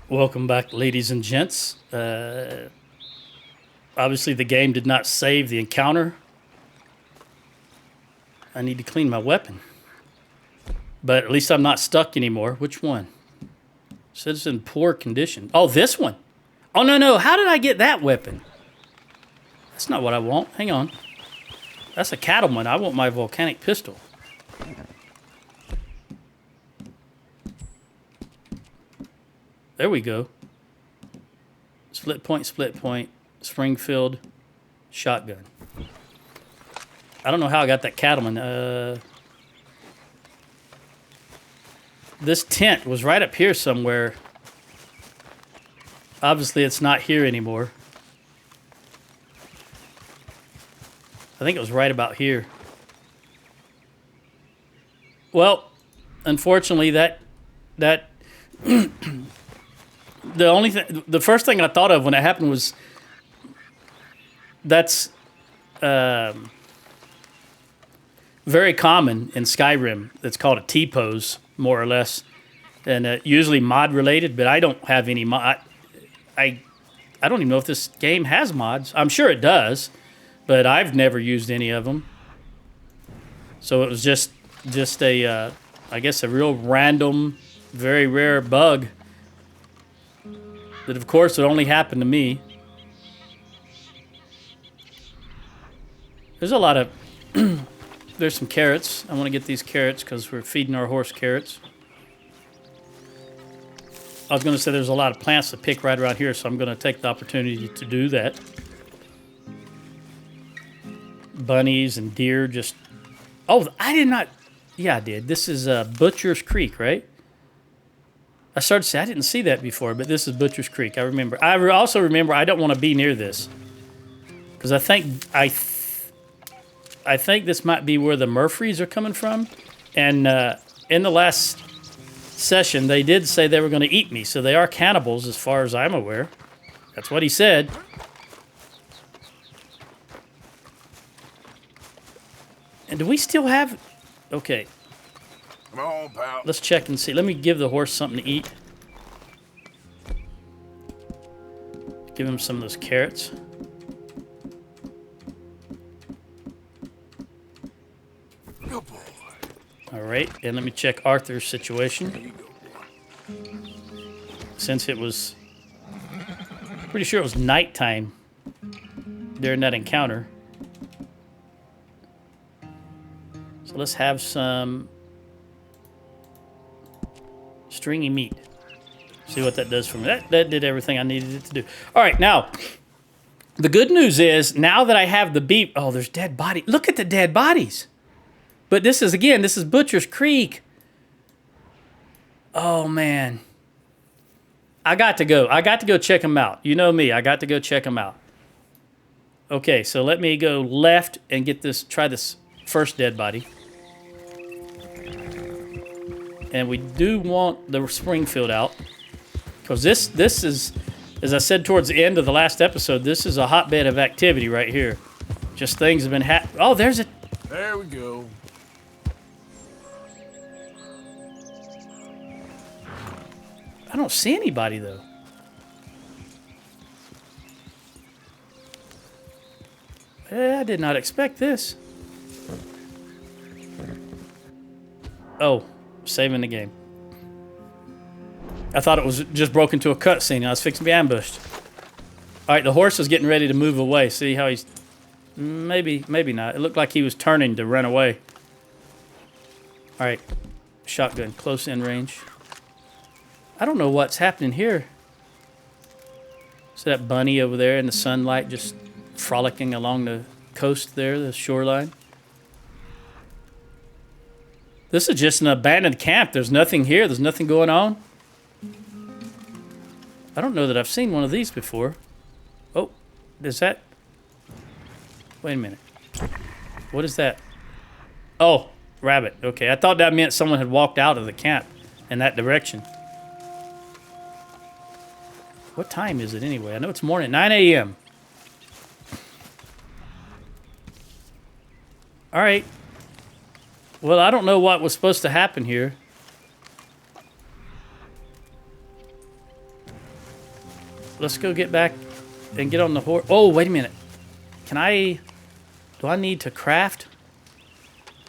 Welcome back, ladies and gents. Obviously, the game did not save the encounter. I need to clean my weapon. But at least I'm not stuck anymore. Which one? Says it's in poor condition. Oh, this one. Oh, no. How did I get that weapon? That's not what I want. Hang on. That's a cattleman. I want my volcanic pistol. There we go. Split point, Springfield, shotgun. I don't know how I got that cattleman. This tent was right up here somewhere. Obviously, it's not here anymore. I think it was right about here. Well, unfortunately, that the first thing I thought of when it happened was that's very common in Skyrim. It's called a T-pose, more or less, and usually mod related. But I don't have any mod. I don't even know if this game has mods. I'm sure it does, but I've never used any of them. So it was just a I guess a real random, very rare bug that, of course, would only happen to me. There's a lot of... There's some carrots. I want to get these carrots because we're feeding our horse carrots. I was going to say there's a lot of plants to pick right around here, so I'm going to take the opportunity to do that. Bunnies and deer just... Oh, I did not... Yeah, I did. This is Butcher's Creek, right? I started to say, I didn't see that before, but this is Butcher's Creek. I remember. I also remember I don't want to be near this. Because I think this might be where the Murphys are coming from. And in the last session, they did say they were going to eat me. So they are cannibals as far as I'm aware. That's what he said. And do we still have... Okay. Come on, pal. Let's check and see. Let me give the horse something to eat. Give him some of those carrots. Good boy. All right, and let me check Arthur's situation. Since it was... Pretty sure it was nighttime during that encounter. So let's have some... stringy meat. See what that does for me. That did everything I needed it to do. All right, now, the good news is, now that I have the beef... Oh, there's dead bodies. Look at the dead bodies. But this is Butcher's Creek. Oh, man. I got to go. I got to go check them out. You know me. I got to go check them out. Okay, so let me go left and get this... Try this first dead body. And we do want the Springfield out. Because this is, as I said towards the end of the last episode, this is a hotbed of activity right here. Just things have been happening. Oh, there's a... There we go. I don't see anybody, though. I did not expect this. Oh, saving the game. I thought it was just broke into a cutscene. I was fixing to be ambushed. All right, the horse is getting ready to move away. See how he's... Maybe not. It looked like he was turning to run away. All right, shotgun, close in range. I don't know what's happening here. See that bunny over there in the sunlight just frolicking along the coast there, the shoreline? This is just an abandoned camp. There's nothing here. There's nothing going on. I don't know that I've seen one of these before. Oh, is that... Wait a minute. What is that? Oh, rabbit. Okay, I thought that meant someone had walked out of the camp in that direction. What time is it anyway? I know it's morning. 9 a.m. All right. Well, I don't know what was supposed to happen here. let's go get back and get on the horse. Oh, wait a minute. Do I need to craft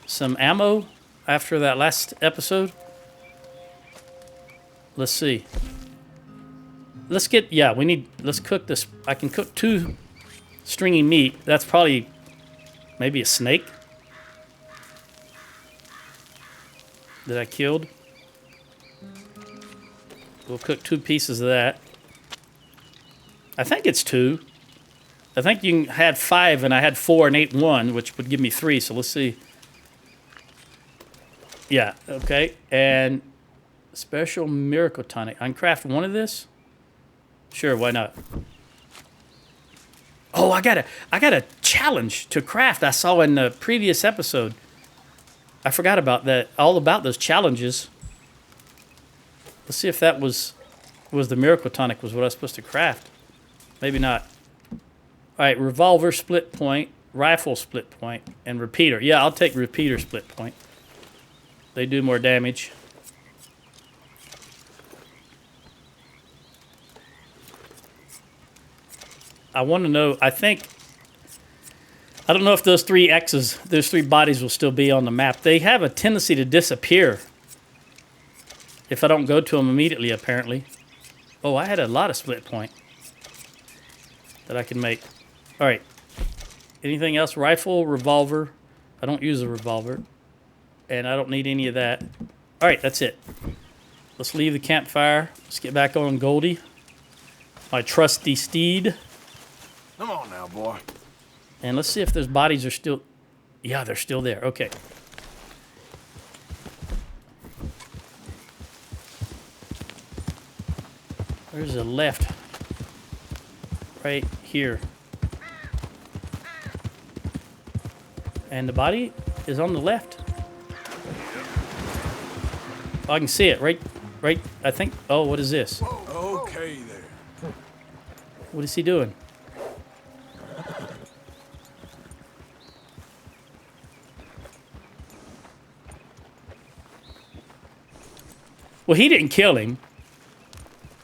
some ammo after that last episode? Let's see. Let's cook this. I can cook 2 stringy meat. That's probably maybe a snake that I killed. We'll cook 2 pieces of that. I think it's 2. I think you had 5 and I had 4 and ate 1, which would give me 3. So let's see. Yeah, okay. And special miracle tonic. I can craft 1 of this? Sure, why not? Oh, I got a challenge to craft I saw in the previous episode. I forgot about that. All about those challenges. Let's see if that was the miracle tonic was what I was supposed to craft. Maybe not. All right, revolver split point, rifle split point, and repeater. Yeah, I'll take repeater split point. They do more damage. I want to know, I don't know if those 3 X's, those 3 bodies will still be on the map. They have a tendency to disappear if I don't go to them immediately, apparently. Oh, I had a lot of split point that I can make. All right. Anything else? Rifle, revolver. I don't use a revolver. And I don't need any of that. All right, that's it. Let's leave the campfire. Let's get back on Goldie, my trusty steed. Come on now, boy. And let's see if those bodies are still... Yeah, they're still there. Okay. There's a left. Right here. And the body is on the left. Oh, I can see it. Right, I think... Oh, what is this? Okay there. What is he doing? Well, he didn't kill him.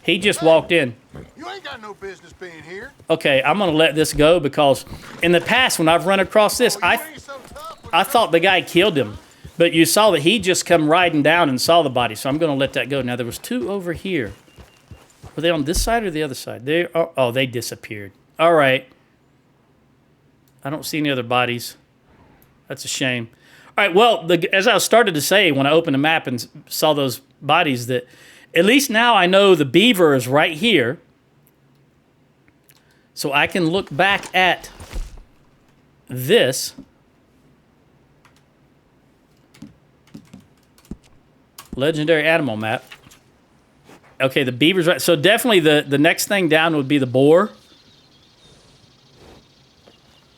He just walked in. You ain't got no business being here. Okay, I'm going to let this go because in the past when I've run across this, I thought the guy killed him. But you saw that he just come riding down and saw the body, so I'm going to let that go. Now, there was 2 over here. Were they on this side or the other side? Oh, they disappeared. All right. I don't see any other bodies. That's a shame. All right, well, as I started to say when I opened the map and saw those bodies, that at least now I know the beaver is right here. So I can look back at this. Legendary animal map. Okay, the beaver's right. So definitely the next thing down would be the boar.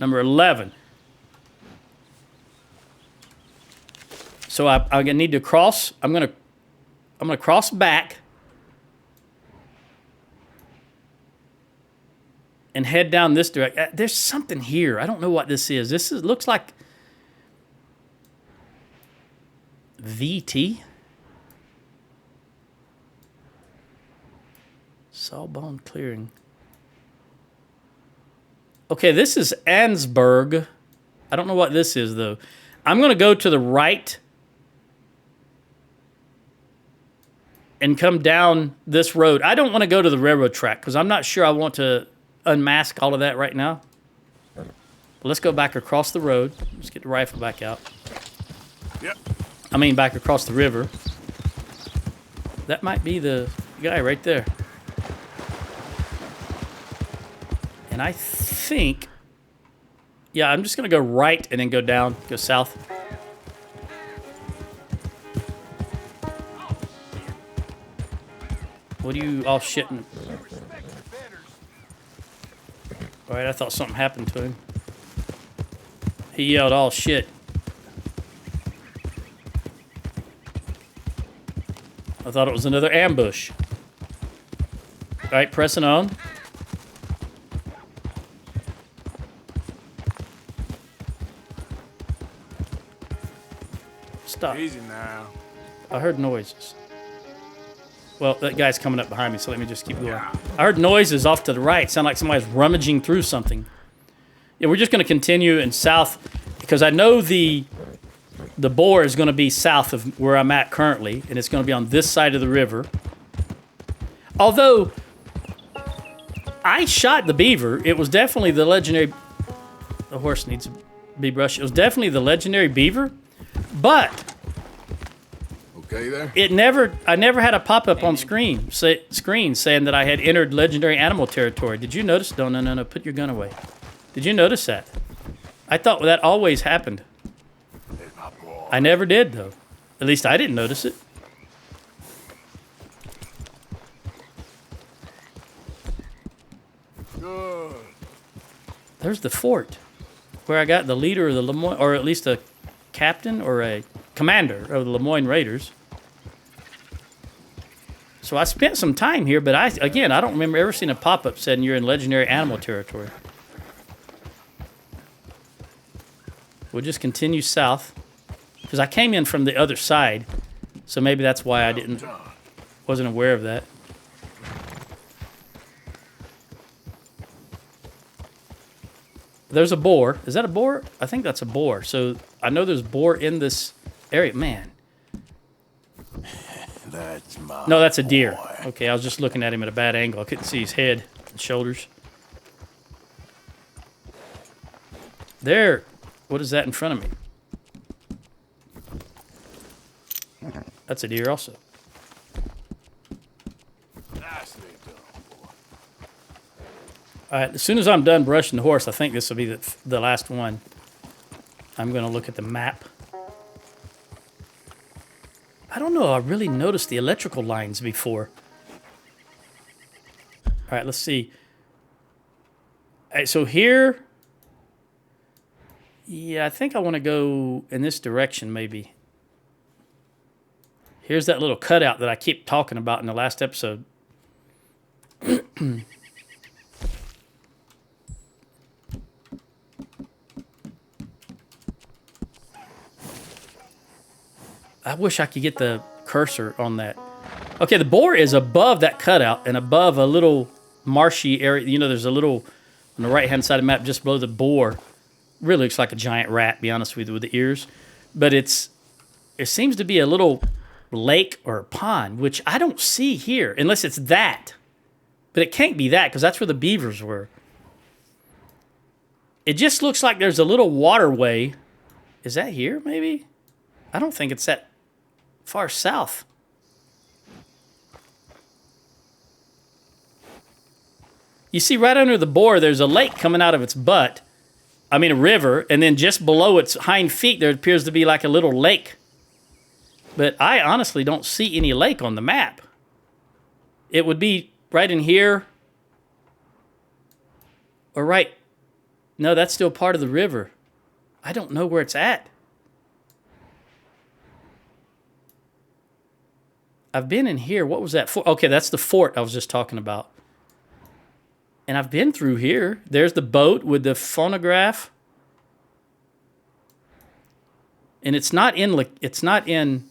Number 11. So I need to cross. I'm gonna cross back and head down this direction. There's something here. I don't know what this is. Looks like VT. Sawbone clearing. Okay, this is Ansberg. I don't know what this is though. I'm gonna go to the right and come down this road. I don't want to go to the railroad track because I'm not sure I want to unmask all of that right now. But let's go back across the road. Let's get the rifle back out. Yep. I mean back across the river. That might be the guy right there. And I think... Yeah, I'm just going to go right and then go down, go south. What are you all shitting? All right, I thought something happened to him. He yelled, "All shit." I thought it was another ambush. All right, pressing on. Stop. Easy now. I heard noises. Well, that guy's coming up behind me, so let me just keep going. I heard noises off to the right. Sound like somebody's rummaging through something. Yeah, we're just going to continue in south because I know the boar is going to be south of where I'm at currently, and it's going to be on this side of the river. Although I shot the beaver, it was definitely the legendary. The horse needs to be brushed. It was definitely the legendary beaver, but Okay there? I never had a pop-up on screen saying that I had entered legendary animal territory. Did you notice? No, put your gun away. Did you notice that? I thought that always happened. There's my boy. I never did, though. At least I didn't notice it. Good. There's the fort where I got the leader of the Lemoyne, or at least a captain or a commander of the Lemoyne Raiders. So I spent some time here, but I don't remember ever seeing a pop-up saying you're in legendary animal territory. We'll just continue south because I came in from the other side, so maybe that's why I wasn't aware of that. There's a boar. Is that a boar? I think that's a boar. So I know there's boar in this area. Man. That's my No, that's a deer. boy. Okay, I was just looking at him at a bad angle. I couldn't see his head and shoulders. There. What is that in front of me? That's a deer also. Nicely done, boy. All right, as soon as I'm done brushing the horse, I think this will be the last one. I'm going to look at the map. I don't know. I really noticed the electrical lines before. All right, let's see. All right, so here... Yeah, I think I want to go in this direction, maybe. Here's that little cutout that I keep talking about in the last episode. I wish I could get the cursor on that. Okay, the boar is above that cutout and above a little marshy area. You know, there's a little, on the right-hand side of the map, just below the boar. Really looks like a giant rat, be honest with you, with the ears. But it seems to be a little lake or pond, which I don't see here, unless it's that. But it can't be that, because that's where the beavers were. It just looks like there's a little waterway. Is that here, maybe? I don't think it's that far south. You see, right under the boar, there's a lake coming out of its butt. I mean, a river, and then just below its hind feet, there appears to be like a little lake. But I honestly don't see any lake on the map. It would be right in here. Or right... No, that's still part of the river. I don't know where it's at. I've been in here. What was that for? Okay, that's the fort I was just talking about. And I've been through here. There's the boat with the phonograph. And it's not in...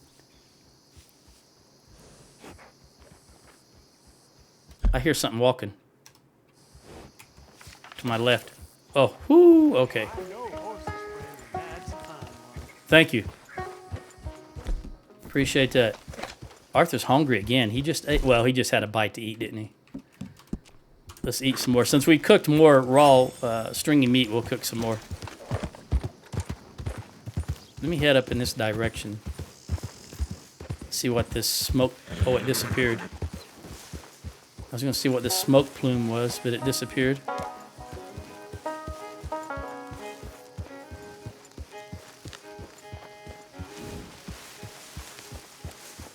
I hear something walking. To my left. Oh, whoo, okay. Thank you. Appreciate that. Arthur's hungry again. He just ate... Well, he just had a bite to eat, didn't he? Let's eat some more. Since we cooked more raw stringy meat, we'll cook some more. Let me head up in this direction. See what this smoke... Oh, it disappeared. I was going to see what this smoke plume was, but it disappeared.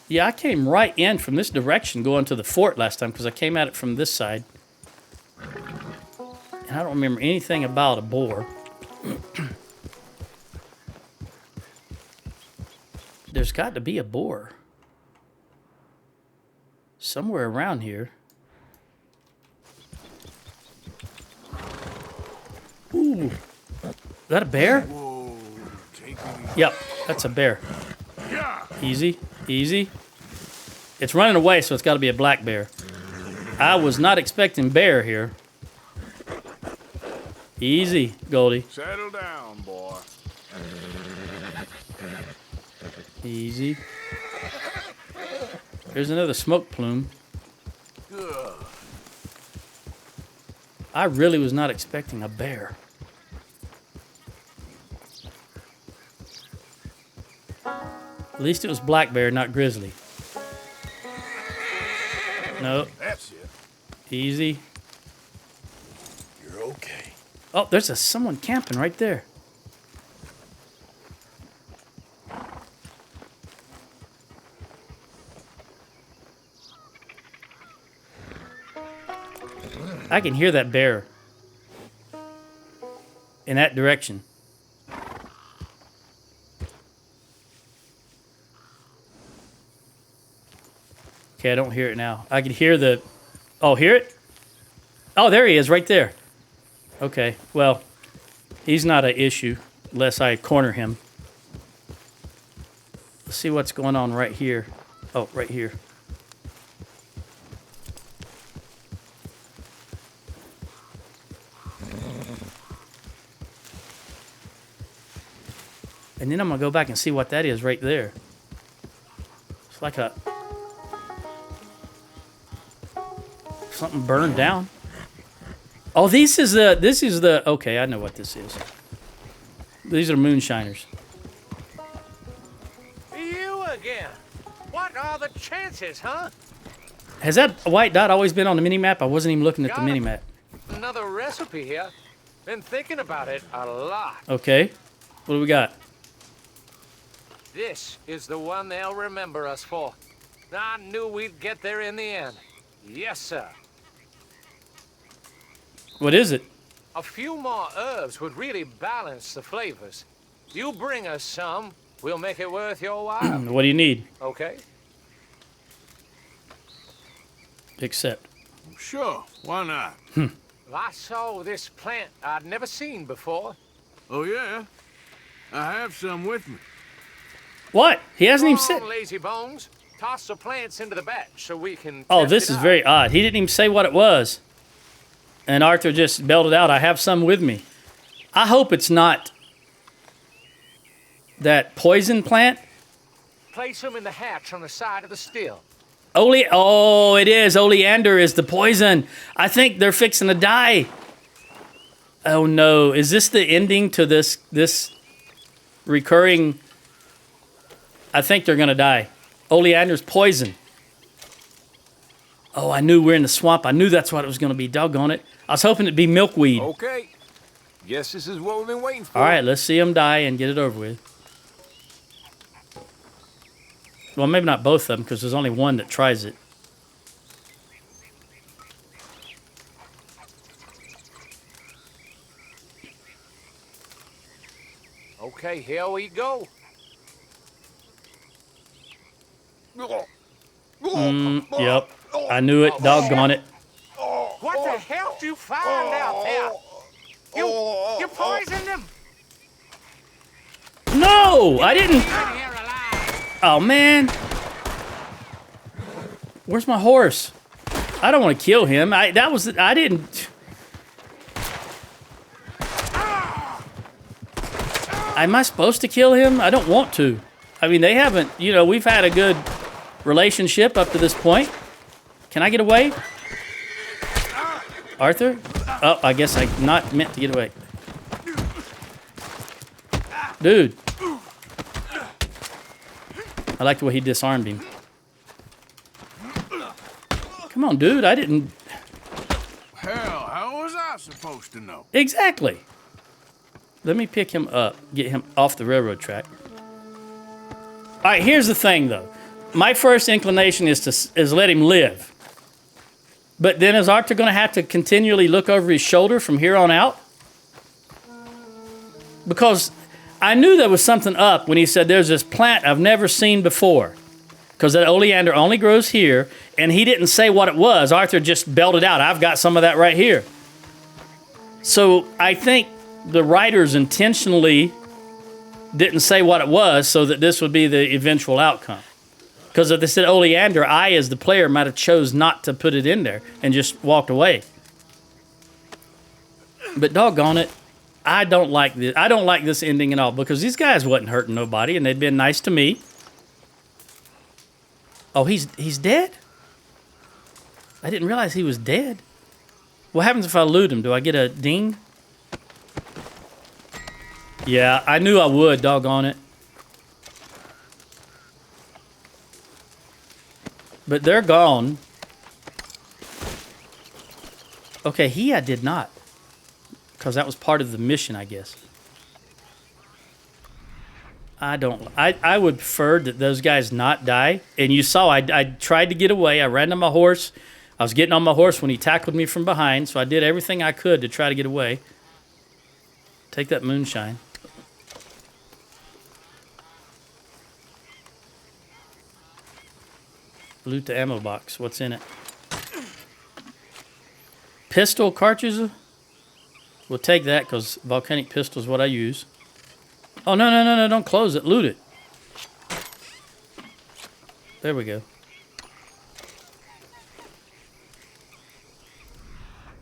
Yeah, I came right in from this direction going to the fort last time because I came at it from this side. And I don't remember anything about a boar. There's got to be a boar. Somewhere around here. Ooh. Is that a bear? Whoa, take me. Yep, that's a bear. Yeah. Easy, easy. It's running away, so it's got to be a black bear. I was not expecting bear here. Easy, Goldie. Settle down, boy. Easy. There's another smoke plume. Good. I really was not expecting a bear. At least it was black bear, not grizzly. No. That's it. Easy. You're okay. Oh, there's someone camping right there. I can hear that bear in that direction. Okay, I don't hear it now. I can hear the... Oh, hear it? Oh, there he is, right there. Okay, well, he's not an issue unless I corner him. Let's see what's going on right here. Oh, right here. And then I'm going to go back and see what that is right there. It's like a... something burned down. Oh, this is the... Okay, I know what this is. These are moonshiners. You again? What are the chances, huh? Has that white dot always been on the mini-map? I wasn't even looking at the Got it. mini-map. Another recipe here. Been thinking about it a lot. Okay. What do we got? This is the one they'll remember us for. I knew we'd get there in the end. Yes, sir. What is it? A few more herbs would really balance the flavors. You bring us some, we'll make it worth your while. What do you need? Okay? Accept. Sure, why not? I saw this plant I'd never seen before. Oh, yeah? I have some with me. What? He hasn't even Come said... on, lazy bones. Toss the plants into the batch so we can Oh, test this it is out. very odd. He didn't even say what it was. And Arthur just belted out, I have some with me. I hope it's not that poison plant. Place them in the hatch on the side of the still. Oh, it is. Oleander is the poison. I think they're fixing to die. Oh, no. Is this the ending to this recurring... I think they're going to die. Oleander's poison. Oh, I knew we're in the swamp. I knew that's what it was going to be. Doggone it. I was hoping it'd be milkweed. Okay. Guess this is what we've been waiting for. All right, let's see them die and get it over with. Well, maybe not both of them, because there's only one that tries it. Okay, here we go. Yep. I knew it. Doggone it. What the hell did you find out there? You poisoned him. No, I didn't. Leave him here alive. Oh, man. Where's my horse? I don't want to kill him. I didn't. Am I supposed to kill him? I don't want to. I mean, they haven't, we've had a good relationship up to this point. Can I get away? Arthur? Oh, I guess I not meant to get away. Dude. I like the way he disarmed him. Come on, dude. I didn't... Hell, how was I supposed to know? Exactly. Let me pick him up. Get him off the railroad track. All right, here's the thing, though. My first inclination is let him live. But then is Arthur going to have to continually look over his shoulder from here on out? Because I knew there was something up when he said there's this plant I've never seen before. Because that oleander only grows here, and he didn't say what it was. Arthur just belted out, I've got some of that right here. So I think the writers intentionally didn't say what it was so that this would be the eventual outcome. Because if they said oleander, I, as the player, might have chose not to put it in there and just walked away. But doggone it, I don't like this. I don't like this ending at all because these guys wasn't hurting nobody and they'd been nice to me. Oh, he's dead? I didn't realize he was dead. What happens if I loot him? Do I get a ding? Yeah, I knew I would, doggone it. But they're gone. Okay, I did not. Because that was part of the mission, I guess. I would prefer that those guys not die. And you saw I tried to get away. I ran to my horse. I was getting on my horse when he tackled me from behind. So I did everything I could to try to get away. Take that moonshine. Loot the ammo box. What's in it? Pistol cartridges? We'll take that because volcanic pistol is what I use. Oh, no. Don't close it. Loot it. There we go.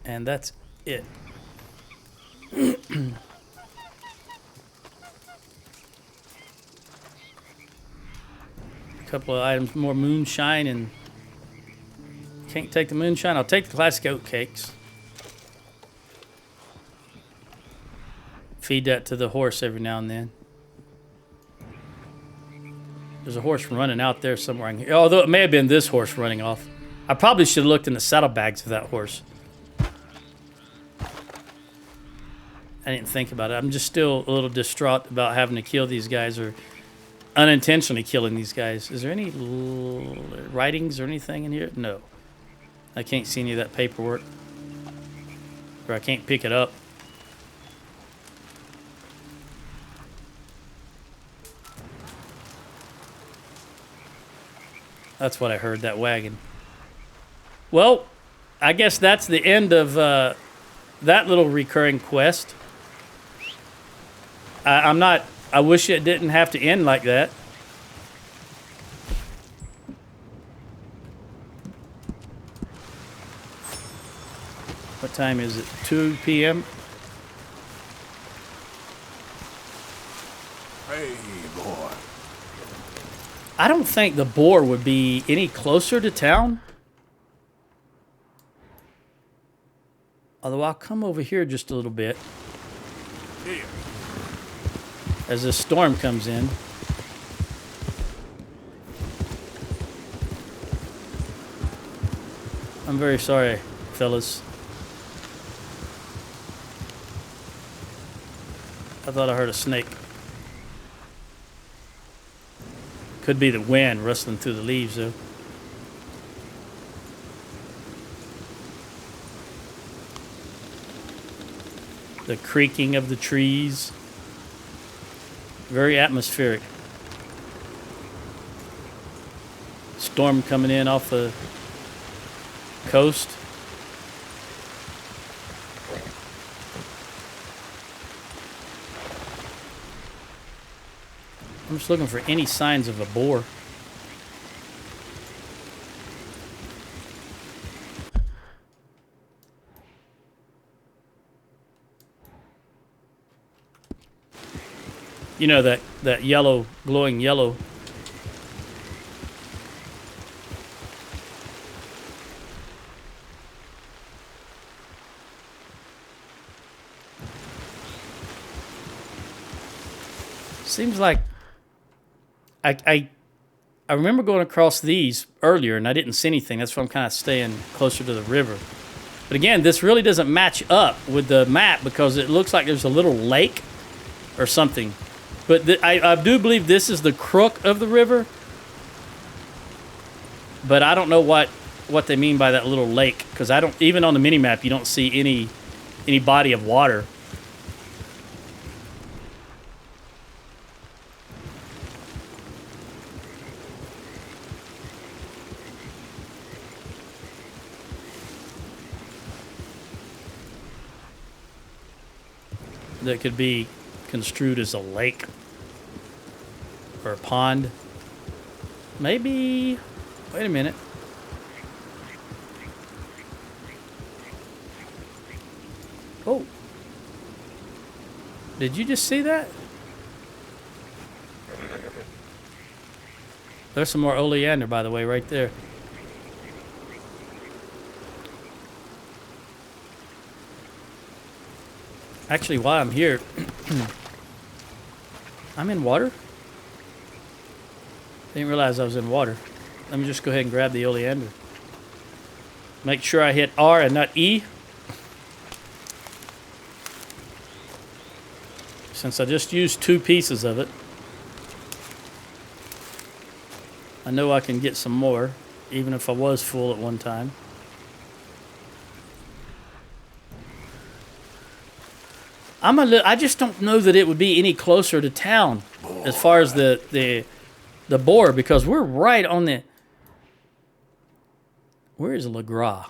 And that's it. Couple of items, more moonshine, and can't take the moonshine. I'll take the classic oat cakes. Feed that to the horse every now and then. There's a horse running out there somewhere. Although it may have been this horse running off. I probably should have looked in the saddlebags of that horse. I didn't think about it. I'm just still a little distraught about having to kill these guys or unintentionally killing these guys. Is there any writings or anything in here? No. I can't see any of that paperwork. Or I can't pick it up. That's what I heard, that wagon. Well, I guess that's the end of that little recurring quest. I wish it didn't have to end like that. What time is it? 2 p.m.? Hey, boy. I don't think the boar would be any closer to town. Although I'll come over here just a little bit. Here. As the storm comes in. I'm very sorry, fellas. I thought I heard a snake. Could be the wind rustling through the leaves, though. The creaking of the trees. Very atmospheric. Storm coming in off the coast. I'm just looking for any signs of a boar. You know, that yellow, glowing yellow. Seems like I remember going across these earlier and I didn't see anything. That's why I'm kind of staying closer to the river. But again, this really doesn't match up with the map because it looks like there's a little lake or something. But I do believe this is the crook of the river. But I don't know what they mean by that little lake because I don't, even on the mini map, you don't see any body of water. That could be construed as a lake or a pond. Maybe... Wait a minute. Oh. Did you just see that? There's some more oleander, by the way, right there. Actually, while I'm here, I'm in water. Didn't realize I was in water. Let me just go ahead and grab the oleander. Make sure I hit R and not E. Since I just used 2 pieces of it, I know I can get some more, even if I was full at one time. I just don't know that it would be any closer to town as far as the boar, because we're right on the... Where is Le Gras?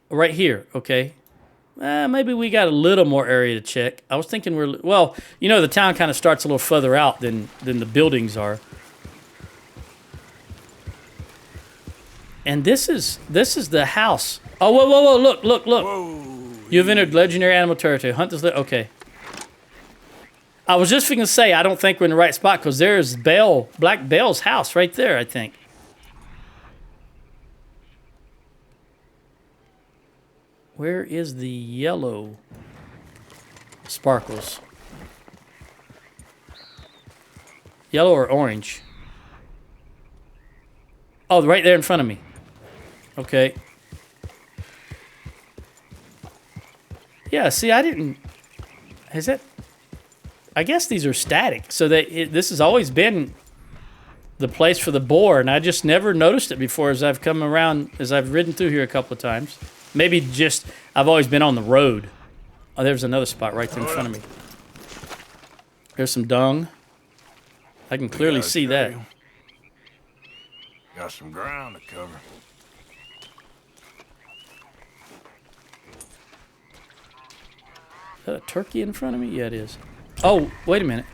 Right here, okay. Maybe we got a little more area to check. I was thinking well, you know, the town kind of starts a little further out than the buildings are. And this is the house. Oh, whoa, look. Whoa. You've entered legendary animal territory. Hunt this. Okay. I was just going to say, I don't think we're in the right spot because there's Black Bell's house right there, I think. Where is the yellow sparkles? Yellow or orange? Oh, right there in front of me. Okay. Yeah, see, I didn't... Is that... I guess these are static. So this has always been the place for the boar, and I just never noticed it before as I've come around, as I've ridden through here a couple of times. Maybe just, I've always been on the road. Oh, there's another spot right there in front of me. There's some dung. I can clearly see that. Got some ground to cover. Is that a turkey in front of me? Yeah, it is. Oh, wait a minute.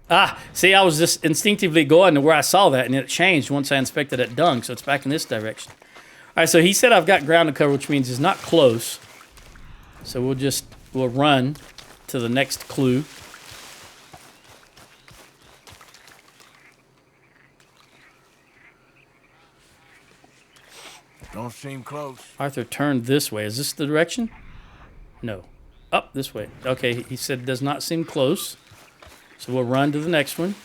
Ah, see, I was just instinctively going to where I saw that, and it changed once I inspected that dung, so it's back in this direction. All right, so he said I've got ground to cover, which means it's not close. So we'll run to the next clue. Don't seem close. Arthur turned this way. Is this the direction? No. Up this way. Okay, he said does not seem close. So we'll run to the next one.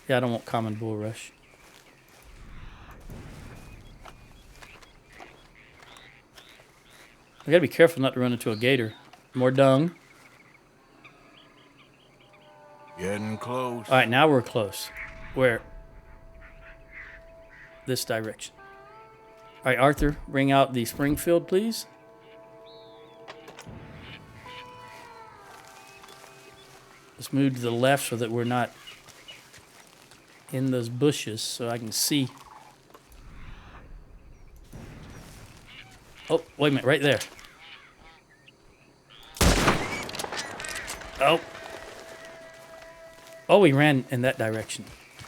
Yeah, I don't want common bulrush. I gotta be careful not to run into a gator. More dung. Getting close. All right, now we're close. Where? This direction. All right, Arthur, bring out the Springfield, please. Let's move to the left so that we're not in those bushes so I can see. Oh, wait a minute, right there. Oh. Oh, we ran in that direction.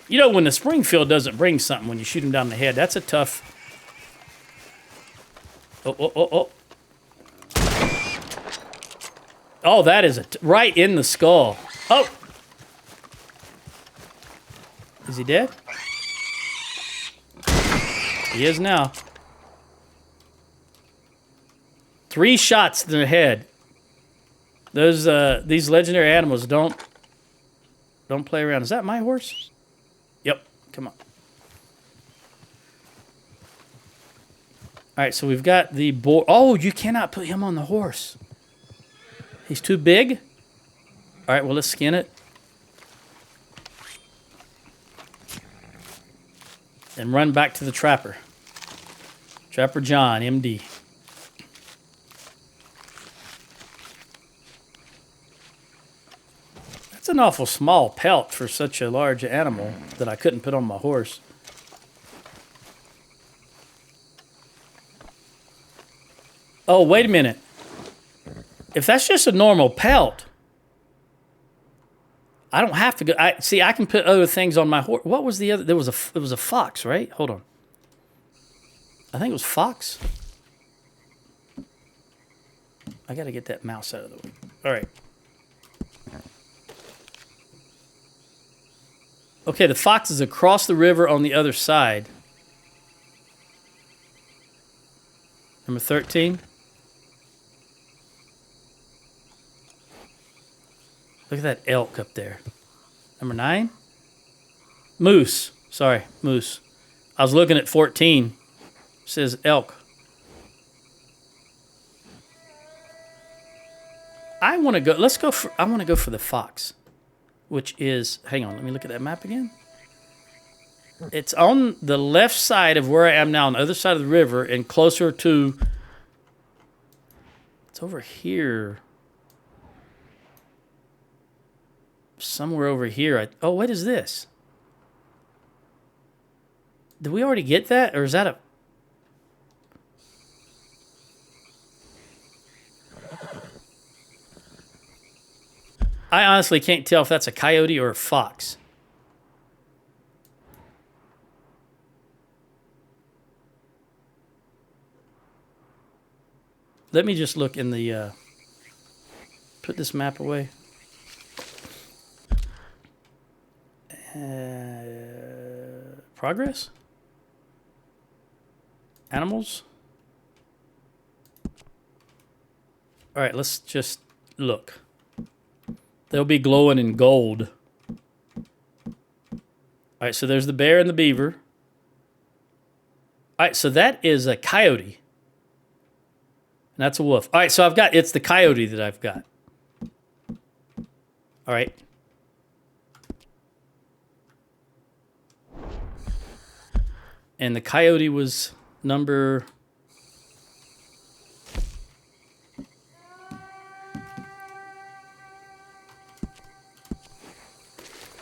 You know, when the Springfield doesn't bring something, when you shoot him down the head, that's a tough... Oh. Oh, that is right in the skull. Oh! Is he dead? He is now. 3 shots to the head. These legendary animals don't play around. Is that my horse? Yep. Come on. All right, so we've got the boar. Oh, you cannot put him on the horse. He's too big? All right, well, let's skin it. And run back to the trapper. Trapper John, MD. That's an awful small pelt for such a large animal that I couldn't put on my horse. Oh, wait a minute. If that's just a normal pelt, I don't have to go. I can put other things on my horse. What was the other? It was a fox, right? Hold on. I think it was fox. I got to get that mouse out of the way. All right. Okay, the fox is across the river on the other side. Number 13. Look at that elk up there. Number 9. Moose. Sorry, moose. I was looking at 14. It says elk. I want to go. I want to go for the fox, which is. Hang on. Let me look at that map again. It's on the left side of where I am now, on the other side of the river, and closer to. It's over here. Somewhere over here. Oh, what is this? Did we already get that? Or is that a... I honestly can't tell if that's a coyote or a fox. Let me just look in the... put this map away. Progress? Animals? All right, let's just look. They'll be glowing in gold. All right, so there's the bear and the beaver. All right, so that is a coyote. And that's a wolf. All right, so it's the coyote that I've got. All right. And the coyote was number...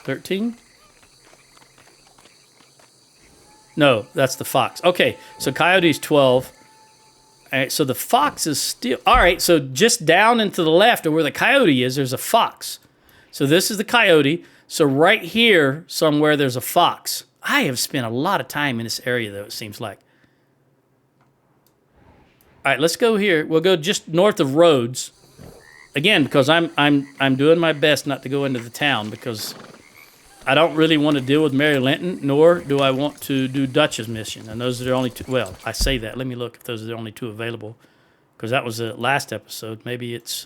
$13? No, that's the fox. Okay, so coyote's 12. All right, so the fox is still... All right, so just down and to the left of where the coyote is, there's a fox. So this is the coyote. So right here somewhere, there's a fox. I have spent a lot of time in this area, though, it seems like. All right, let's go here. We'll go just north of Rhodes. Again, because I'm doing my best not to go into the town, because I don't really want to deal with Mary Linton, nor do I want to do Dutch's mission. And those are the only two. Well, I say that. Let me look if those are the only two available, because that was the last episode. Maybe it's...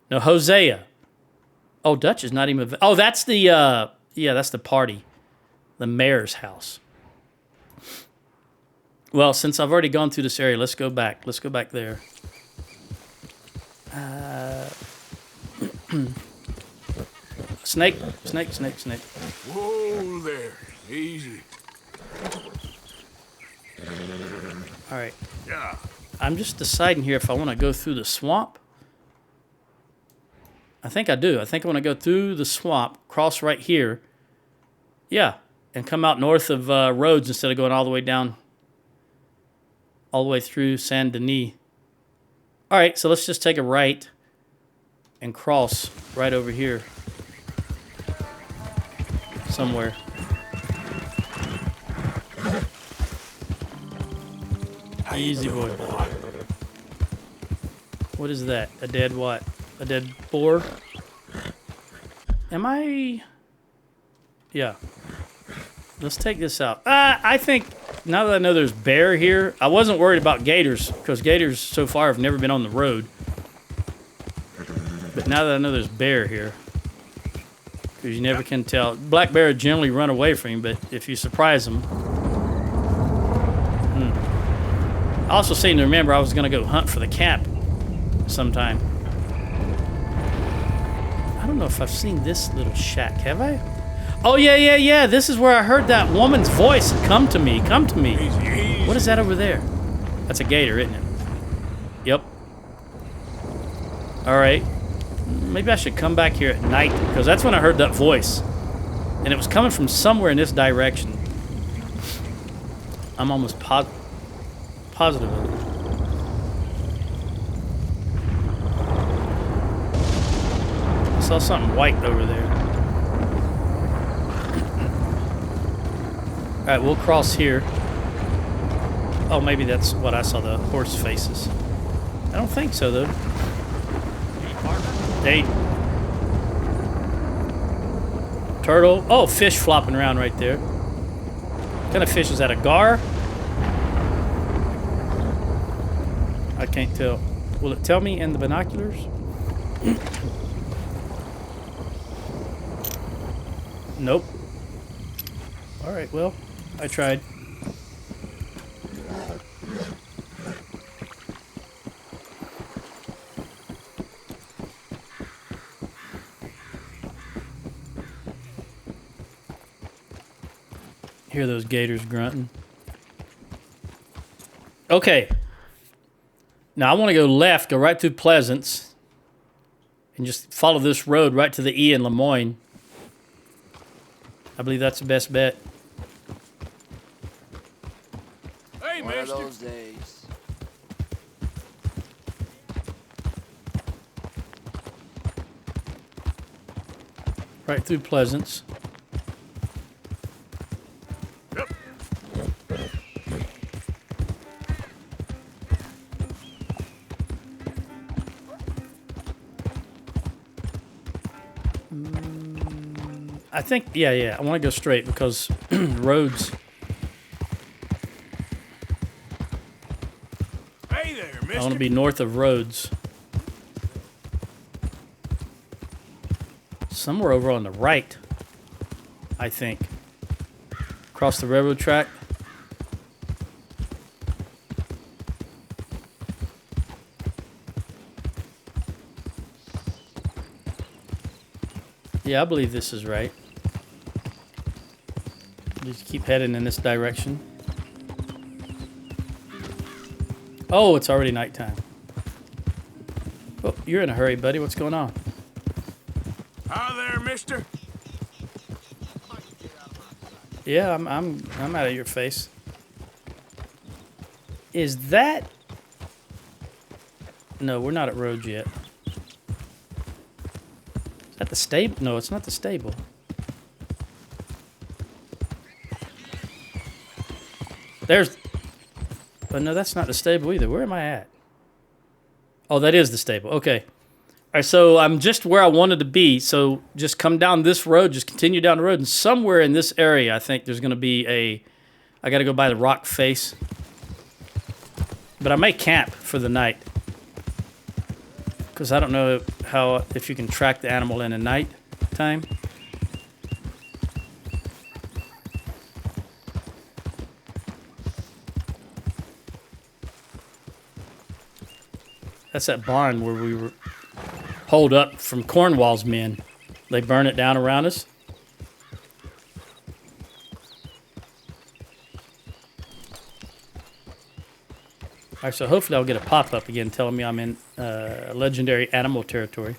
No, Hosea. Oh, Dutch is not even... Oh, that's the... yeah, that's the party. The mayor's house. Well, since I've already gone through this area, let's go back. Let's go back there. Snake. Whoa there. Easy. All right. Yeah. I'm just deciding here if I want to go through the swamp. I think I do. I think I want to go through the swamp, cross right here. Yeah. And come out north of Rhodes instead of going all the way down, all the way through Saint Denis. All right, so let's just take a right and cross right over here somewhere. Easy boy. What is that? A dead what? A dead boar? Am I... Yeah. Let's take this out. I think, now that I know there's bear here, I wasn't worried about gators, because gators so far have never been on the road. But now that I know there's bear here, because you never can tell. Black bear generally run away from you, but if you surprise them... I also seem to remember I was going to go hunt for the camp sometime. I don't know if I've seen this little shack, have I? Oh, yeah. This is where I heard that woman's voice come to me. Come to me. Easy. What is that over there? That's a gator, isn't it? Yep. All right. Maybe I should come back here at night, because that's when I heard that voice. And it was coming from somewhere in this direction. I'm almost positive of it. I saw something white over there. All right, we'll cross here. Oh, maybe that's what I saw, the horse faces. I don't think so, though. Hey. Turtle. Oh, fish flopping around right there. What kind of fish is that? A gar? I can't tell. Will it tell me in the binoculars? Nope. All right, well, I tried. Hear those gators grunting. Okay. Now I want to go left, go right through Pleasance, and just follow this road right to the E in Lemoyne. I believe that's the best bet. Hey, One of mister. those days. Right through Pleasance. I think, yeah. I want to go straight because roads. Hey there, mister. I want to be north of roads. Somewhere over on the right, I think. Across the railroad track. Yeah, I believe this is right. Just keep heading in this direction. Oh, it's already nighttime. Oh, you're in a hurry, buddy. What's going on? Hi there, mister. Yeah, I'm out of your face. Is that? No, we're not at roads yet. Is that the stable? No, it's not the stable. There's. But no, that's not the stable either. Where am I at? Oh, that is the stable. Okay. All right, so I'm just where I wanted to be. So just come down this road, just continue down the road, and somewhere in this area, I think there's going to be a. I got to go by the rock face. But I may camp for the night. Because I don't know if you can track the animal in a night time. That's that barn where we were holed up from Cornwall's men. They burn it down around us. All right, so hopefully I'll get a pop-up again telling me I'm in legendary animal territory.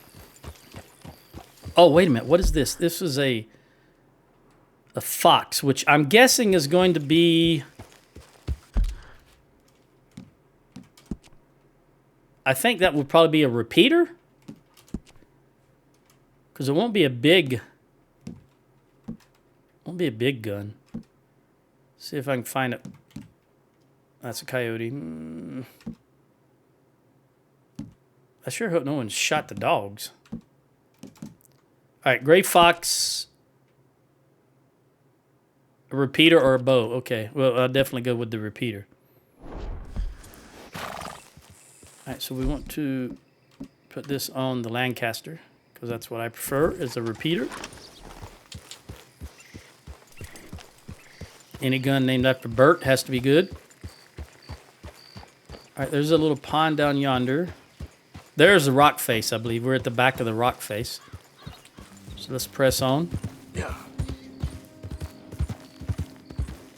Oh, wait a minute. What is this? This is a fox, which I'm guessing is going to be... I think that would probably be a repeater. Because it won't be a big... Won't be a big gun. See if I can find it. That's a coyote. I sure hope no one shot the dogs. All right, gray fox, a repeater or a bow. Okay, well, I'll definitely go with the repeater. All right, so we want to put this on the Lancaster because that's what I prefer is a repeater. Any gun named after Bert has to be good. All right, there's a little pond down yonder. There's the rock face, I believe. We're at the back of the rock face. So let's press on. Yeah.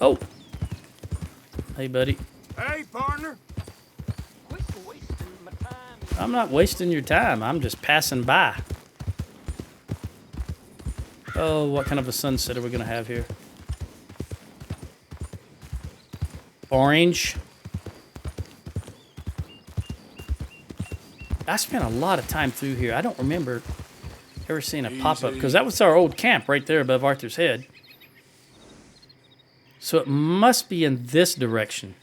Oh. Hey, buddy. Hey, partner. Quit wasting my time. I'm not wasting your time. I'm just passing by. Oh, what kind of a sunset are we going to have here? Orange. I spent a lot of time through here. I don't remember ever seeing a pop-up because that was our old camp right there above Arthur's Head. So it must be in this direction.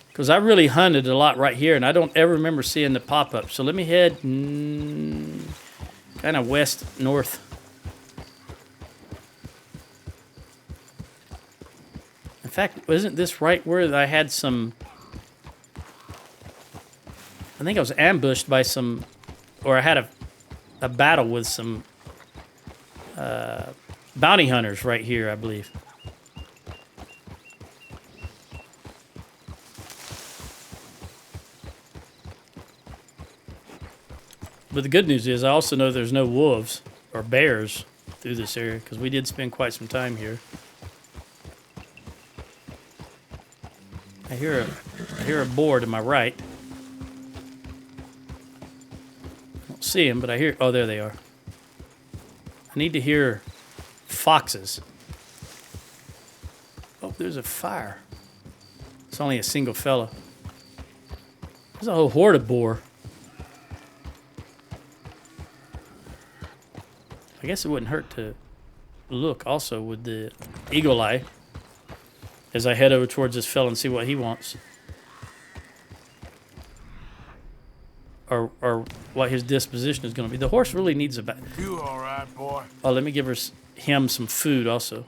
Because I really hunted a lot right here, and I don't ever remember seeing the pop-up. So let me head kind of west, north. In fact, wasn't this right where I had some... I think I was ambushed by some... Or I had a battle with some bounty hunters right here, I believe. But the good news is I also know there's no wolves or bears through this area because we did spend quite some time here. I hear a boar to my right. I don't see him, but I hear... Oh, there they are. I need to hear foxes. Oh, there's a fire. It's only a single fella. There's a whole horde of boar. I guess it wouldn't hurt to look also with the eagle eye as I head over towards this fella and see what he wants. Or what his disposition is going to be. The horse really needs a bath. You all right, boy? Oh, let me give him some food also.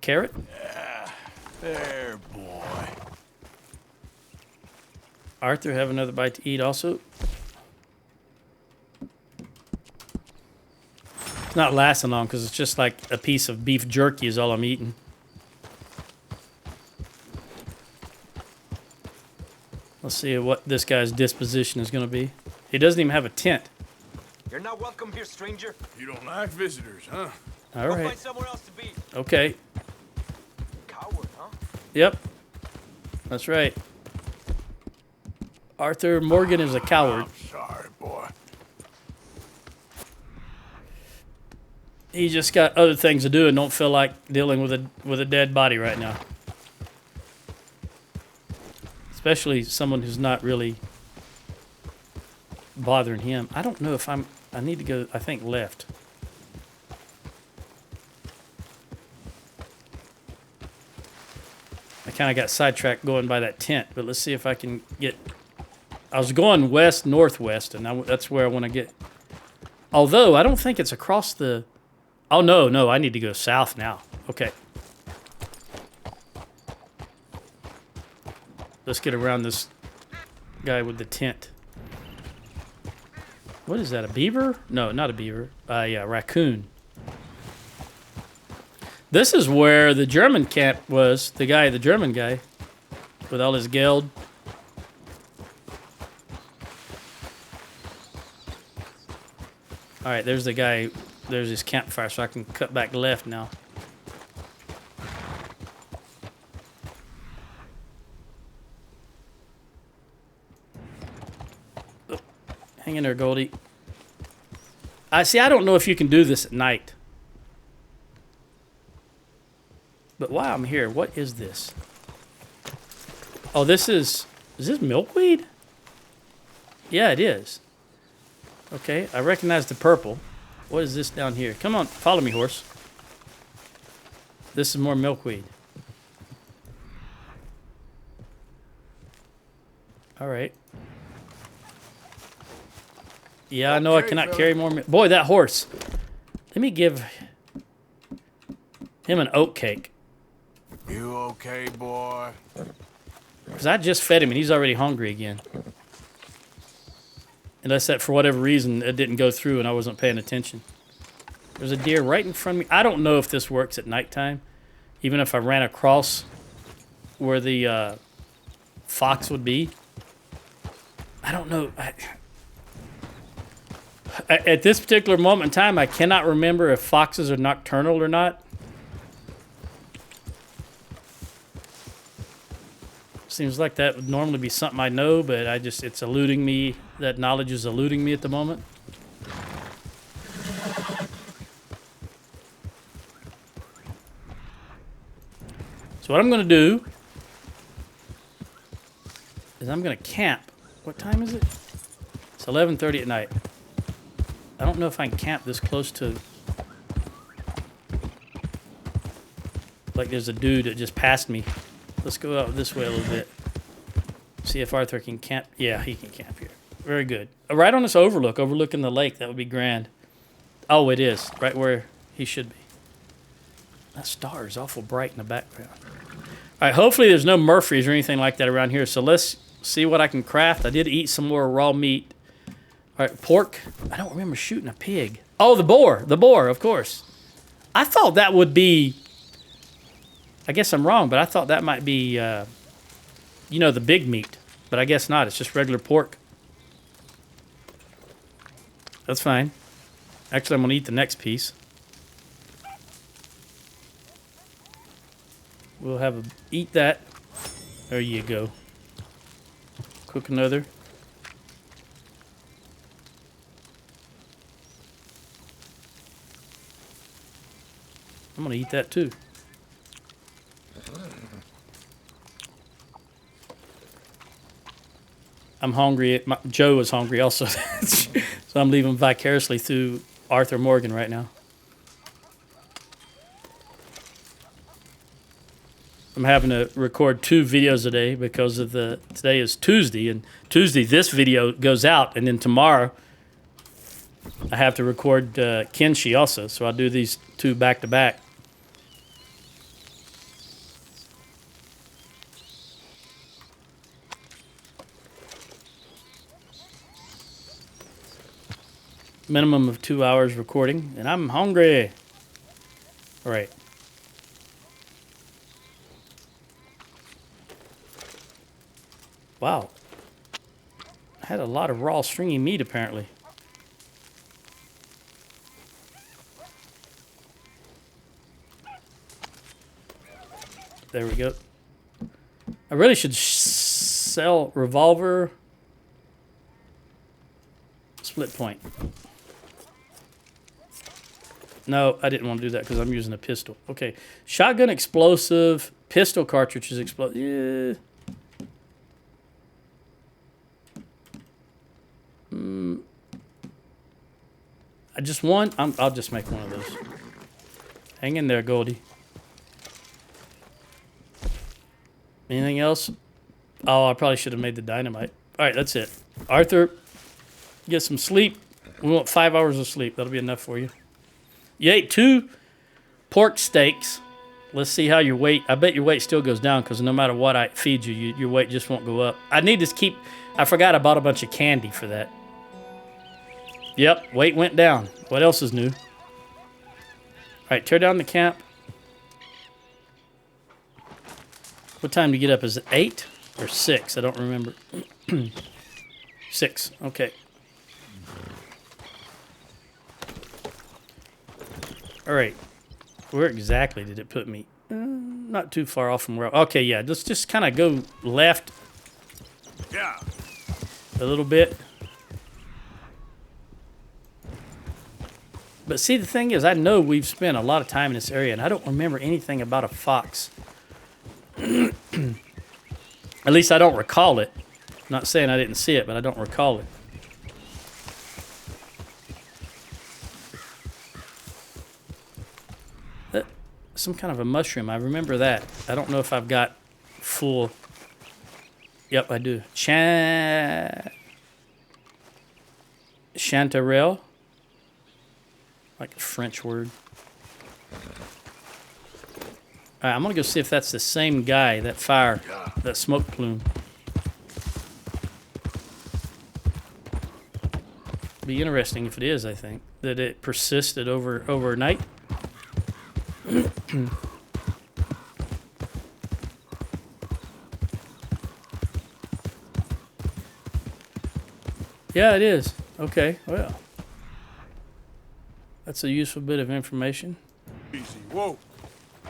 Carrot? There, boy. Arthur, have another bite to eat also. It's not lasting long because it's just like a piece of beef jerky is all I'm eating. Let's see what this guy's disposition is going to be. He doesn't even have a tent. You're not welcome here, stranger. You don't like visitors, huh? All Go right. find somewhere else to be. Okay. Coward, huh? Yep. That's right. Arthur Morgan is a coward. I'm sorry, boy. He just got other things to do and don't feel like dealing with a dead body right now. Especially someone who's not really bothering him. I don't know if I need to go, I think, left. I kind of got sidetracked going by that tent, but let's see if I can get... I was going west, northwest, and that's where I want to get. Although, I don't think it's across the... Oh, no, I need to go south now. Okay. Let's get around this guy with the tent. What is that, a beaver? No, not a beaver. Yeah, raccoon. This is where the German camp was. The German guy with all his geld. All right, there's the guy. There's his campfire, so I can cut back left now. Oh, hang in there, Goldie. I don't know if you can do this at night. But while I'm here, what is this? Oh, is this milkweed? Yeah, it is. Okay, I recognize the purple. What is this down here? Come on, follow me, horse. This is more milkweed. All right. Yeah, I know I cannot carry more. Boy, that horse. Let me give him an oat cake. You okay, boy? Because I just fed him and he's already hungry again. Unless that, for whatever reason, it didn't go through and I wasn't paying attention. There's a deer right in front of me. I don't know if this works at nighttime. Even if I ran across where the fox would be. I don't know. At this particular moment in time, I cannot remember if foxes are nocturnal or not. Seems like that would normally be something I know, but it's eluding me. That knowledge is eluding me at the moment. So what I'm going to do is I'm going to camp. What time is it? It's 11:30 at night. I don't know if I can camp this close to... Like there's a dude that just passed me. Let's go out this way a little bit. See if Arthur can camp. Yeah, he can camp here. Very good. Right on this overlooking the lake. That would be grand. Oh, it is. Right where he should be. That star is awful bright in the background. All right, hopefully there's no Murphys or anything like that around here. So let's see what I can craft. I did eat some more raw meat. All right, pork. I don't remember shooting a pig. Oh, the boar. The boar, of course. I thought that would be... I guess I'm wrong, but I thought that might be, you know, the big meat. But I guess not. It's just regular pork. That's fine. Actually, I'm going to eat the next piece. We'll eat that. There you go. Cook another. I'm going to eat that too. I'm hungry. Joe is hungry also. So I'm leaving vicariously through Arthur Morgan right now. I'm having to record 2 videos a day because of today is Tuesday, and Tuesday this video goes out, and then tomorrow I have to record Kenshi also, so I'll do these 2 back to back. Minimum of 2 hours recording, and I'm hungry. All right. Wow. I had a lot of raw stringy meat apparently. There we go. I really should sell revolver split point. No, I didn't want to do that because I'm using a pistol. Okay. Shotgun explosive, pistol cartridges explode. Yeah. I just want. I'll just make one of those. Hang in there, Goldie. Anything else? Oh, I probably should have made the dynamite. All right, that's it. Arthur, get some sleep. We want 5 hours of sleep. That'll be enough for you. You ate 2 pork steaks. Let's see how your weight. I bet your weight still goes down because no matter what I feed you, your weight just won't go up. I need to keep. I forgot I bought a bunch of candy for that. Yep, weight went down. What else is new? All right, tear down the camp. What time do you get up? Is it 8 or 6? I don't remember. 6. Okay. All right. Where exactly did it put me? Not too far off from where... Okay, yeah. Let's just kind of go left Yeah. a little bit. But see, the thing is, I know we've spent a lot of time in this area, and I don't remember anything about a fox. At least I don't recall it. I'm not saying I didn't see it, but I don't recall it. Some kind of a mushroom. I remember that. I don't know if I've got full... Yep, I do. Chanterelle. Like a French word. All right, I'm going to go see if that's the same guy, that fire, that smoke plume. Be interesting if it is, I think. That it persisted overnight. Yeah, it is. Okay, well. That's a useful bit of information. Easy. Whoa.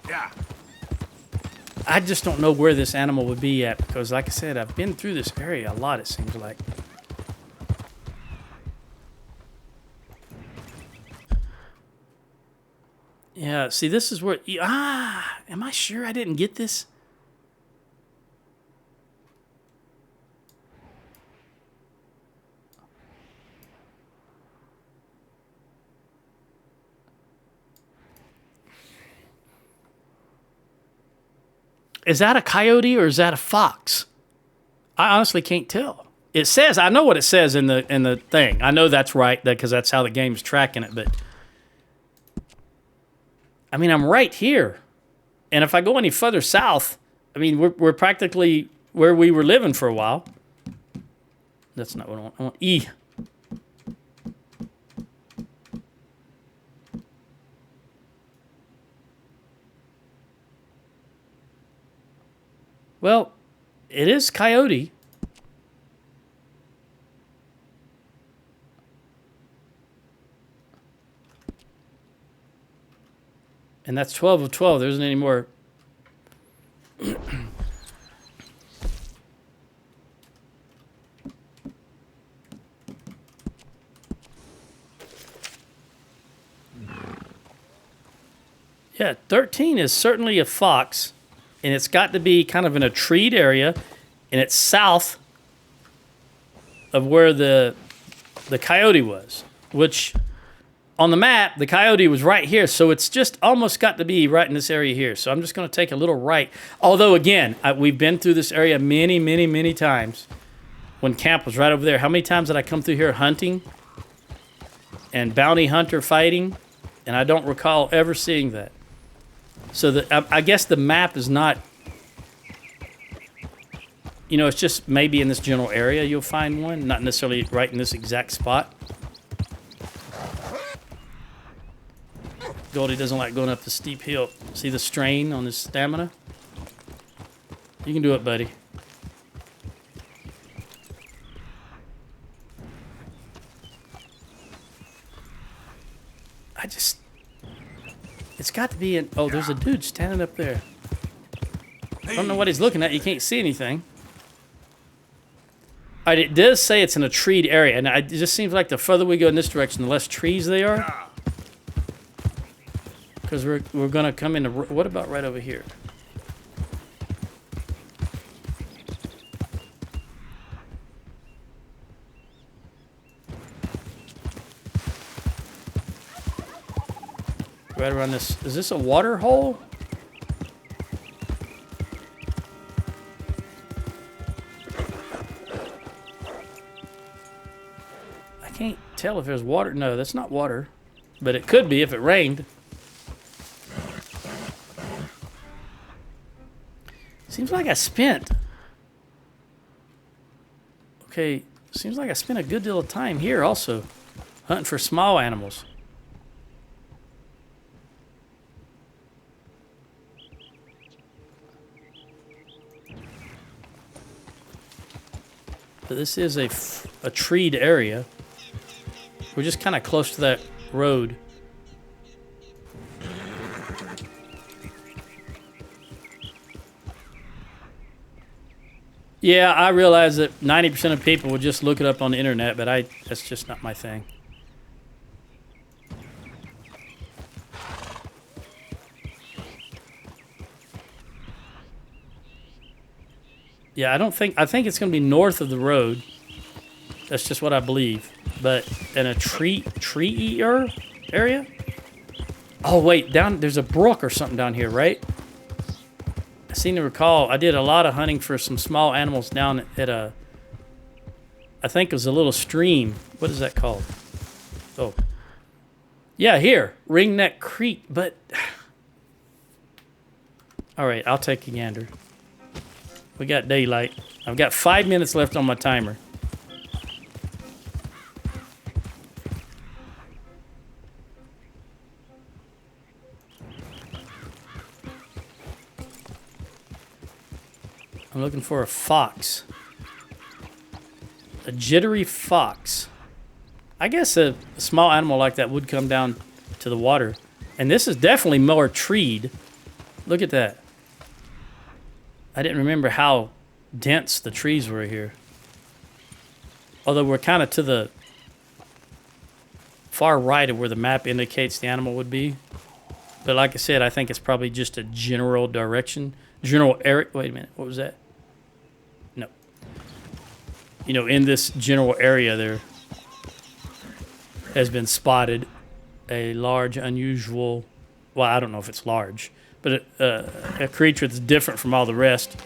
Yeah. I just don't know where this animal would be at because, like I said, I've been through this area a lot, it seems like. Yeah, see, this is where... am I sure I didn't get this? Is that a coyote or is that a fox? I honestly can't tell. It says, I know what it says in the thing. I know that's right because that's how the game's tracking it. But I mean, I'm right here, and if I go any further south, I mean, we're practically where we were living for a while. That's not what I want. I want E. Well, it is coyote. And that's 12 of 12. There isn't any more. Yeah, 13 is certainly a fox. And it's got to be kind of in a treed area. And it's south of where the coyote was. Which, on the map, the coyote was right here. So it's just almost got to be right in this area here. So I'm just going to take a little right. Although, again, we've been through this area many, many, many times. When camp was right over there. How many times did I come through here hunting? And bounty hunter fighting? And I don't recall ever seeing that. So I guess the map is not, you know, it's just maybe in this general area you'll find one, not necessarily right in this exact spot. Goldie doesn't like going up the steep hill. See the strain on his stamina? You can do it, buddy. It's got to be in... Oh, there's a dude standing up there. I don't know what he's looking at. You can't see anything. All right, it does say it's in a treed area. And it just seems like the further we go in this direction, the less trees they are. Because we're going to come into... What about right over here? Right around this. Is this a water hole? I can't tell if there's water. No, that's not water. But it could be if it rained. Seems like I spent... Okay, seems like I spent a good deal of time here also. Hunting for small animals. But this is a treed area. We're just kind of close to that road. Yeah, I realize that 90% of people would just look it up on the internet, but that's just not my thing. Yeah, I think it's going to be north of the road. That's just what I believe. But in a tree area? Oh, wait, there's a brook or something down here, right? I seem to recall I did a lot of hunting for some small animals down at I think it was a little stream. What is that called? Oh. Yeah, here. Ringneck Creek, but... All right, I'll take a gander. We got daylight. I've got 5 minutes left on my timer. I'm looking for a fox. A jittery fox. I guess a small animal like that would come down to the water. And this is definitely more treed. Look at that. I didn't remember how dense the trees were here. Although we're kind of to the far right of where the map indicates the animal would be. But like I said, I think it's probably just a general direction. General area. Wait a minute. What was that? No. You know, in this general area there has been spotted a large, unusual... Well, I don't know if it's large. but a creature that's different from all the rest,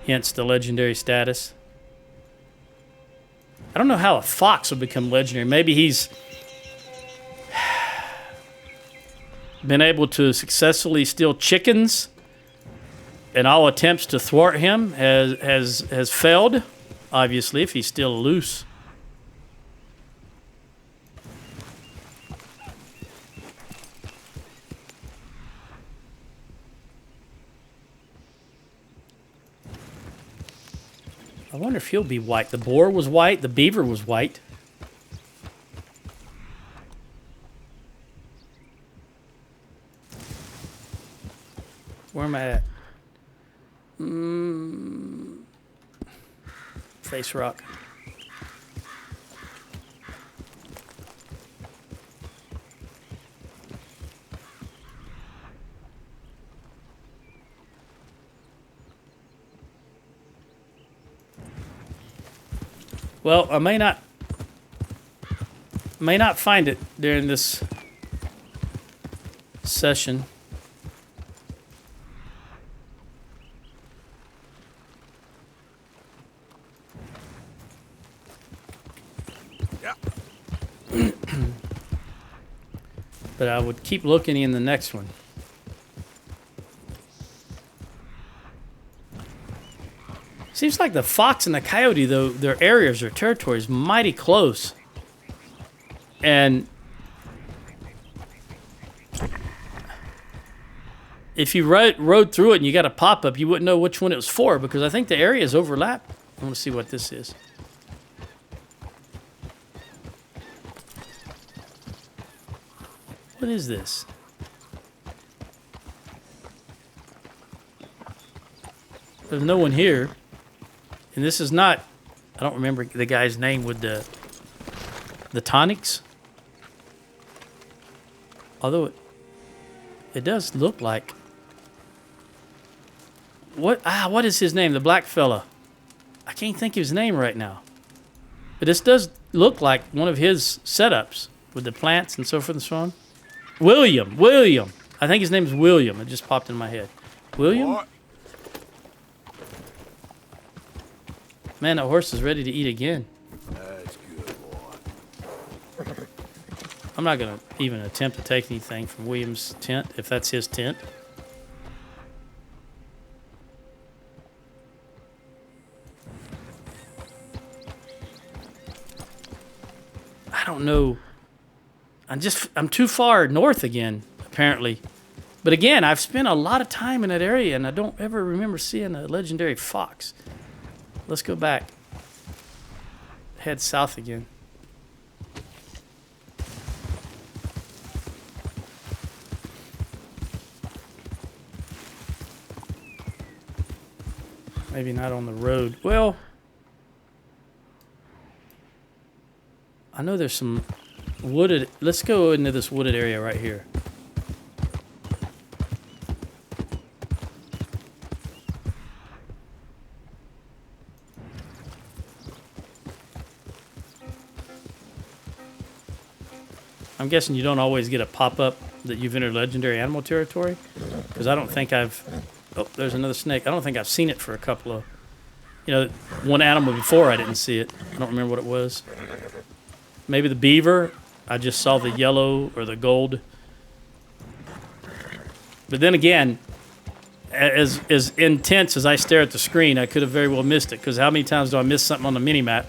hence the legendary status. I don't know how a fox will become legendary. Maybe he's been able to successfully steal chickens, and all attempts to thwart him has failed. Obviously, if he's still loose. I wonder if he'll be white. The boar was white. The beaver was white. Where am I at? Face rock. Well, I may not find it during this session. Yeah. But I would keep looking in the next one. Seems like the fox and the coyote, though, their areas or territories mighty close. And if you rode through it and you got a pop-up, you wouldn't know which one it was for, because I think the areas overlap. I want to see what this is. What is this? There's no one here. And this is not, I don't remember the guy's name with the tonics. Although it does look like, what is his name? The black fella. I can't think of his name right now. But this does look like one of his setups with the plants and so forth and so on. William. I think his name is William. It just popped in my head. William? What? Man, that horse is ready to eat again. That's good, boy. I'm not going to even attempt to take anything from William's tent, if that's his tent. I don't know. I'm too far north again, apparently. But again, I've spent a lot of time in that area, and I don't ever remember seeing a legendary fox. Let's go back. Head south again. Maybe not on the road. Well, I know there's some wooded. Let's go into this wooded area right here. I'm guessing you don't always get a pop-up that you've entered legendary animal territory, because I don't think I've... Oh, there's another snake. I don't think I've seen it for a couple of... one animal before I didn't see it. I don't remember what it was. Maybe the beaver. I just saw the yellow or the gold. But then again, as intense as I stare at the screen, I could have very well missed it, because how many times do I miss something on the mini-map?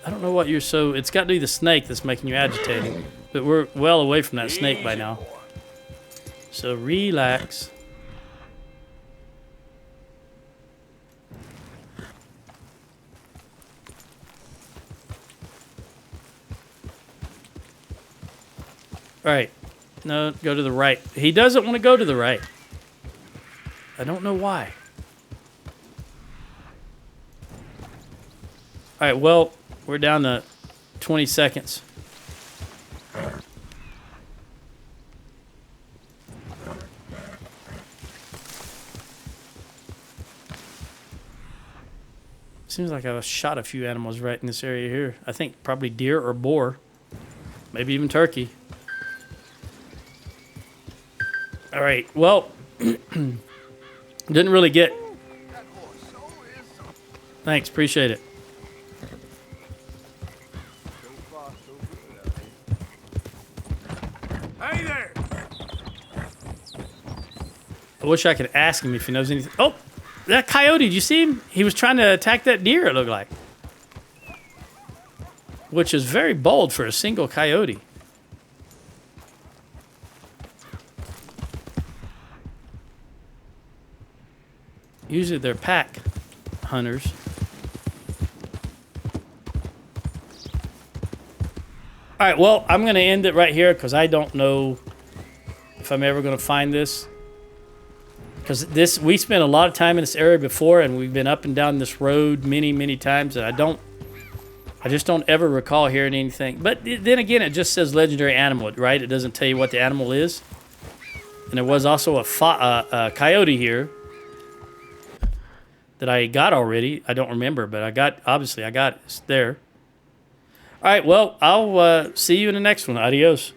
I don't know what you're so... It's got to be the snake that's making you agitated. But we're well away from that snake by now. So relax. All right. No, go to the right. He doesn't want to go to the right. I don't know why. All right, well, we're down to 20 seconds. Seems like I've shot a few animals right in this area here. I think probably deer or boar. Maybe even turkey. All right. Well, didn't really get. Thanks. Appreciate it. Hey there! I wish I could ask him if he knows anything. Oh, that coyote. Did you see him? He was trying to attack that deer, it looked like. Which is very bold for a single coyote. Usually they're pack hunters. All right, well, I'm going to end it right here because I don't know if I'm ever going to find this. Because we spent a lot of time in this area before, and we've been up and down this road many, many times, and I just don't ever recall hearing anything. But then again, it just says legendary animal, right? It doesn't tell you what the animal is. And there was also a coyote here that I got already. I don't remember, but I got it. It's there. All right, well, I'll see you in the next one. Adios.